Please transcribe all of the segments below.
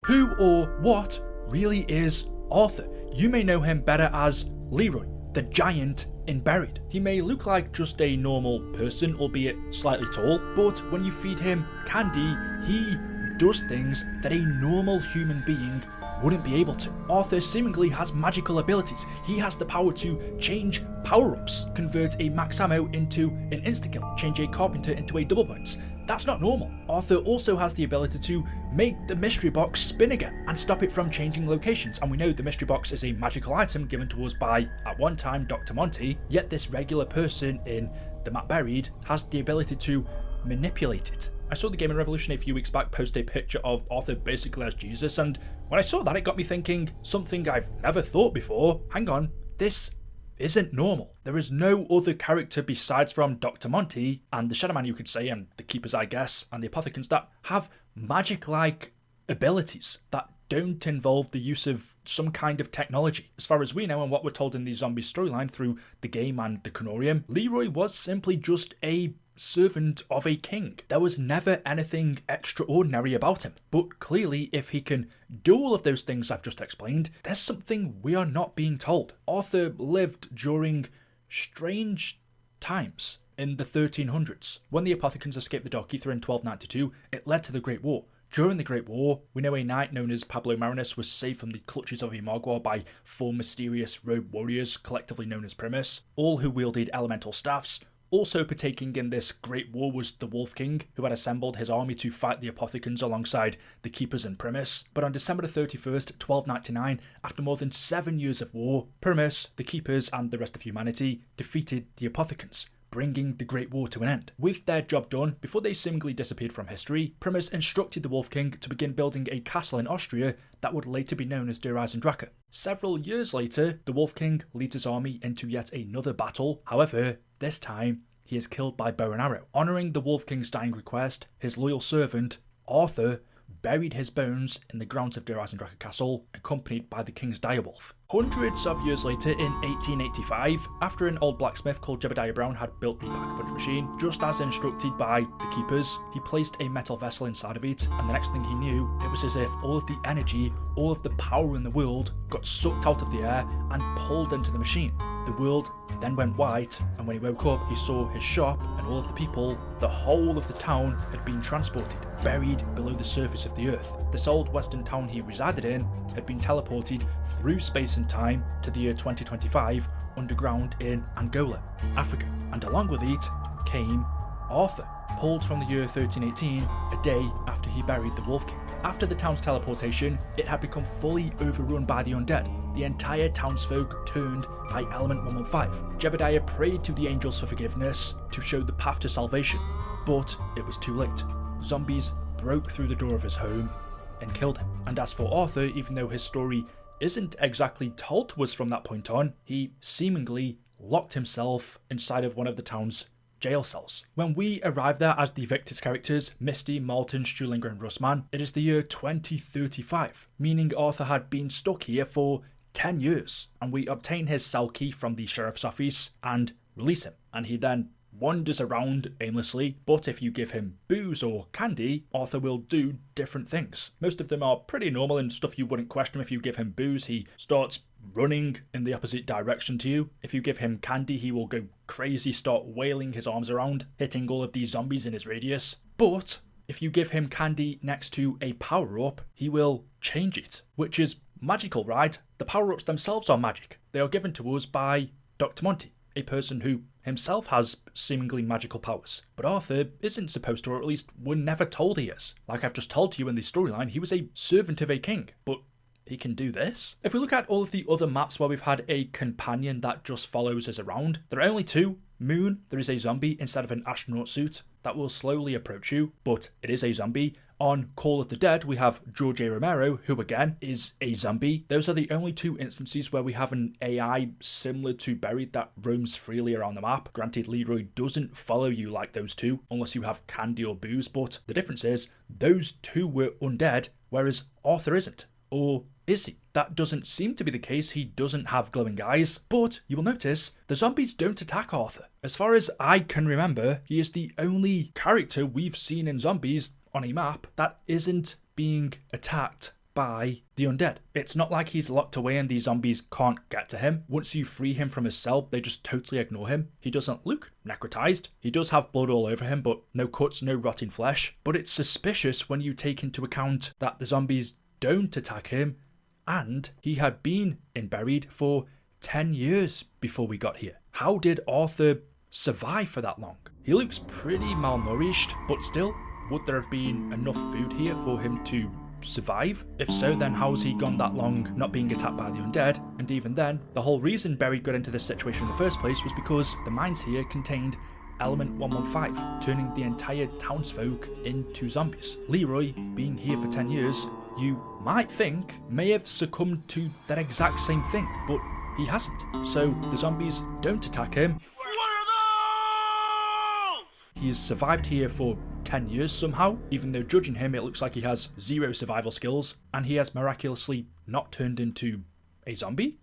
Who or what really is Arthur? You may know him better as Leroy, the giant in Buried. He may look like just a normal person, albeit slightly tall, but when you feed him candy, he does things that a normal human being wouldn't be able to. Arthur seemingly has magical abilities. He has the power to change power-ups, convert a max ammo into an insta-kill, change a carpenter into a double points. That's not normal. Arthur also has the ability to make the mystery box spin again and stop it from changing locations, and we know the mystery box is a magical item given to us by, at one time, Dr. Monty, yet this regular person in the map Buried has the ability to manipulate it. I saw the Gaming Revolution a few weeks back post a picture of Arthur basically as Jesus, and when I saw that it got me thinking something I've never thought before. Hang on, this isn't normal. There is no other character besides from Dr. Monty and the Shadowman, you could say, and the Keepers I guess, and the Apothecans that have magic-like abilities that don't involve the use of some kind of technology. As far as we know and what we're told in the zombie storyline through the game and the Canorium, Leroy was simply just a servant of a king. There was never anything extraordinary about him. But clearly, if he can do all of those things I've just explained, there's something we are not being told. Arthur lived during strange times in the 1300s. When the Apothecans escaped the Dark Ether in 1292, it led to the Great War. During the Great War, we know a knight known as Pablo Marinus was saved from the clutches of Imargua by four mysterious rogue warriors, collectively known as Primus, all who wielded elemental staffs. Also partaking in this great war was the Wolf King, who had assembled his army to fight the Apothecans alongside the Keepers and Primus. But on December 31st, 1299, after more than 7 years of war, Primus, the Keepers and the rest of humanity defeated the Apothecans, bringing the Great War to an end. With their job done, before they seemingly disappeared from history, Primus instructed the Wolf King to begin building a castle in Austria that would later be known as Der Eisendrache. Several years later, the Wolf King leads his army into yet another battle. However, this time, he is killed by bow and arrow. Honouring the Wolf King's dying request, his loyal servant, Arthur, buried his bones in the grounds of Der Eisendrache Castle, accompanied by the King's direwolf. Hundreds of years later, in 1885, after an old blacksmith called Jebediah Brown had built the pack-a-punch machine, just as instructed by the Keepers, he placed a metal vessel inside of it, and the next thing he knew, it was as if all of the energy, all of the power in the world got sucked out of the air and pulled into the machine. The world then went white, and when he woke up, he saw his shop and all of the people, the whole of the town had been transported, buried below the surface of the earth. This old western town he resided in had been teleported through space and time to the year 2025 underground in Angola, Africa, and along with it came Arthur, pulled from the year 1318, a day after he buried the Wolf King. After the town's teleportation, it had become fully overrun by the undead. The entire townsfolk turned by Element 115. Jebediah prayed to the angels for forgiveness to show the path to salvation, but it was too late. Zombies broke through the door of his home and killed him. And as for Arthur, even though his story isn't exactly told to us from that point on, he seemingly locked himself inside of one of the town's jail cells. When we arrive there as the Victor's characters, Misty, Malton, Stuhlinger and Russman, it is the year 2035, meaning Arthur had been stuck here for 10 years, and we obtain his cell key from the sheriff's office and release him, and he then wanders around aimlessly, but if you give him booze or candy, Arthur will do different things. Most of them are pretty normal and stuff you wouldn't question. If you give him booze, he starts running in the opposite direction to you. If you give him candy, he will go crazy, start wailing his arms around, hitting all of these zombies in his radius. But if you give him candy next to a power-up, he will change it, which is magical, right? The power-ups themselves are magic. They are given to us by Dr. Monty, a person who himself has seemingly magical powers. But Arthur isn't supposed to, or at least we're never told he is. Like I've just told you in the storyline, he was a servant of a king, but he can do this? If we look at all of the other maps where we've had a companion that just follows us around, there are only two. Moon, there is a zombie instead of an astronaut suit that will slowly approach you, but it is a zombie. On Call of the Dead, we have George A. Romero, who again is a zombie. Those are the only two instances where we have an AI similar to Buried that roams freely around the map. Granted, Leroy doesn't follow you like those two, unless you have candy or booze, but the difference is those two were undead, whereas Arthur isn't. Or is he? That doesn't seem to be the case. He doesn't have glowing eyes, but you will notice the zombies don't attack Arthur. As far as I can remember, he is the only character we've seen in zombies on a map that isn't being attacked by the undead. It's not like he's locked away and these zombies can't get to him. Once you free him from his cell, they just totally ignore him. He doesn't look necrotized. He does have blood all over him, but no cuts, no rotting flesh. But it's suspicious when you take into account that the zombies don't attack him, and he had been in Buried for 10 years before we got here. How did Arthur survive for that long? He looks pretty malnourished, but still, would there have been enough food here for him to survive? If so, then how has he gone that long not being attacked by the undead? And even then, the whole reason Buried got into this situation in the first place was because the mines here contained Element 115, turning the entire townsfolk into zombies. Leroy, being here for 10 years, you might think may have succumbed to that exact same thing, but he hasn't. So the zombies don't attack him. He's survived here for 10 years somehow, even though judging him it looks like he has 0 survival skills, and he has miraculously not turned into a zombie?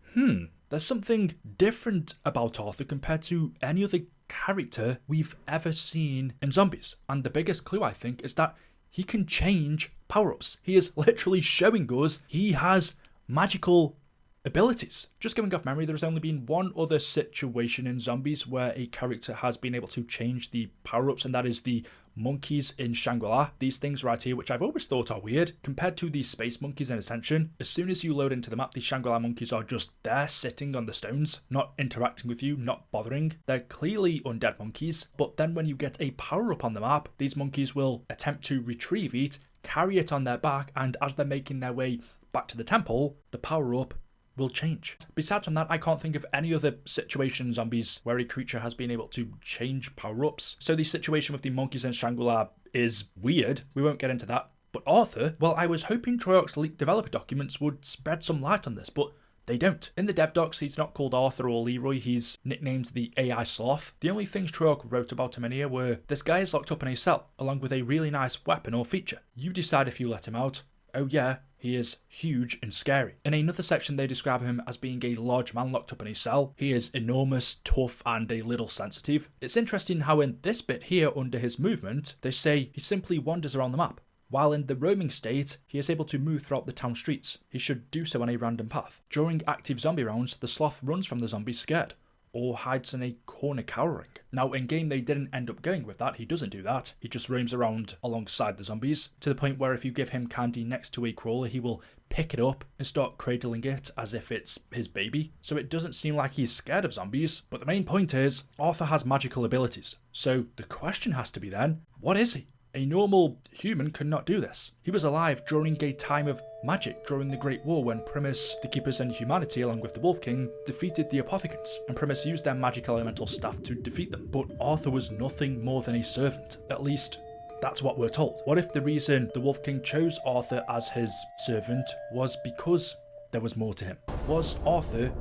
There's something different about Arthur compared to any other character we've ever seen in zombies, and the biggest clue I think is that he can change power-ups. He is literally showing us he has magical abilities. Just going off memory, there's only been one other situation in zombies where a character has been able to change the power-ups, and that is the monkeys in Shangri-La. These things right here, which I've always thought are weird, compared to the space monkeys in Ascension. As soon as you load into the map, the Shangri-La monkeys are just there, sitting on the stones, not interacting with you, not bothering. They're clearly undead monkeys, but then when you get a power-up on the map, these monkeys will attempt to retrieve it, carry it on their back, and as they're making their way back to the temple, the power-up will change. Besides from that, I can't think of any other situation in zombies where a creature has been able to change power-ups. So the situation with the monkeys in Shangri-La is weird. We won't get into that. But Arthur, well, I was hoping Treyarch's leaked developer documents would spread some light on this, but they don't. In the dev docs, he's not called Arthur or Leroy, he's nicknamed the AI Sloth. The only things Treyarch wrote about him in here were, this guy is locked up in a cell, along with a really nice weapon or feature. You decide if you let him out. Oh yeah, he is huge and scary. In another section, they describe him as being a large man locked up in a cell. He is enormous, tough, and a little sensitive. It's interesting how in this bit here under his movement, they say he simply wanders around the map. While in the roaming state, he is able to move throughout the town streets. He should do so on a random path. During active zombie rounds, the sloth runs from the zombies scared, or hides in a corner cowering. Now in game they didn't end up going with that, he doesn't do that, he just roams around alongside the zombies, to the point where if you give him candy next to a crawler he will pick it up and start cradling it as if it's his baby. So it doesn't seem like he's scared of zombies, but the main point is, Arthur has magical abilities. So the question has to be then, what is he? A normal human could not do this. He was alive during a time of magic during the Great War when Primus, the Keepers and humanity along with the Wolf King defeated the Apothicans, and Primus used their magic elemental staff to defeat them. But Arthur was nothing more than a servant. At least, that's what we're told. What if the reason the Wolf King chose Arthur as his servant was because there was more to him? Was Arthur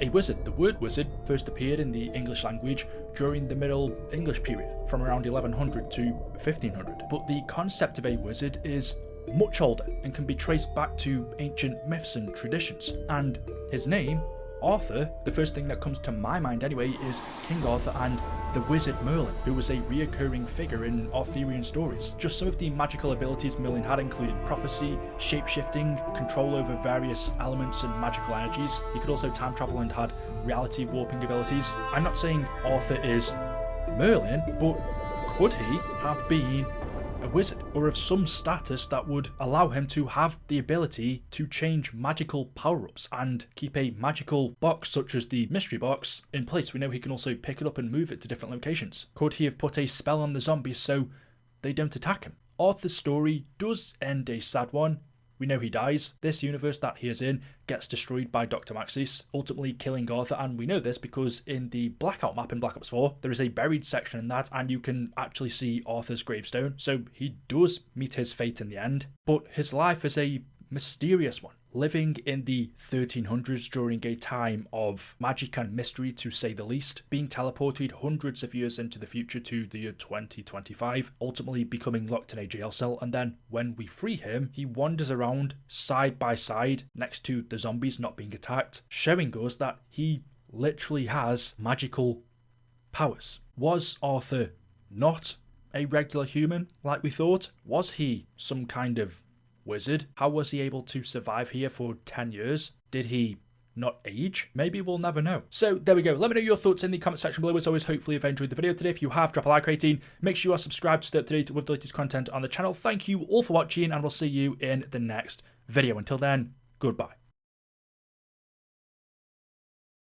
a wizard? The word wizard first appeared in the English language during the Middle English period, from around 1100 to 1500. But the concept of a wizard is much older and can be traced back to ancient myths and traditions. And his name, Arthur, the first thing that comes to my mind anyway is King Arthur and the wizard Merlin, who was a reoccurring figure in Arthurian stories. Just some of the magical abilities Merlin had included prophecy, shape-shifting, control over various elements and magical energies. He could also time travel and had reality warping abilities. I'm not saying Arthur is Merlin, but could he have been a wizard, or of some status that would allow him to have the ability to change magical power-ups and keep a magical box such as the mystery box in place? We know he can also pick it up and move it to different locations. Could he have put a spell on the zombies so they don't attack him? Arthur's story does end a sad one. We know he dies. This universe that he is in gets destroyed by Dr. Maxis, ultimately killing Arthur, and we know this because in the Blackout map in Black Ops 4, there is a buried section in that, and you can actually see Arthur's gravestone, so he does meet his fate in the end. But his life is a mysterious one, living in the 1300s during a time of magic and mystery to say the least, being teleported hundreds of years into the future to the year 2025, ultimately becoming locked in a jail cell, and then when we free him, he wanders around side by side next to the zombies not being attacked, showing us that he literally has magical powers. Was Arthur not a regular human like we thought? Was he some kind of wizard? How was he able to survive here for 10 years? Did he not age? Maybe we'll never know. So there we go. Let me know your thoughts in the comment section below. As always, hopefully you've enjoyed the video today. If you have, drop a like rating. Make sure you are subscribed to stay up to date with the latest content on the channel. Thank you all for watching, and we'll see you in the next video. Until then, goodbye.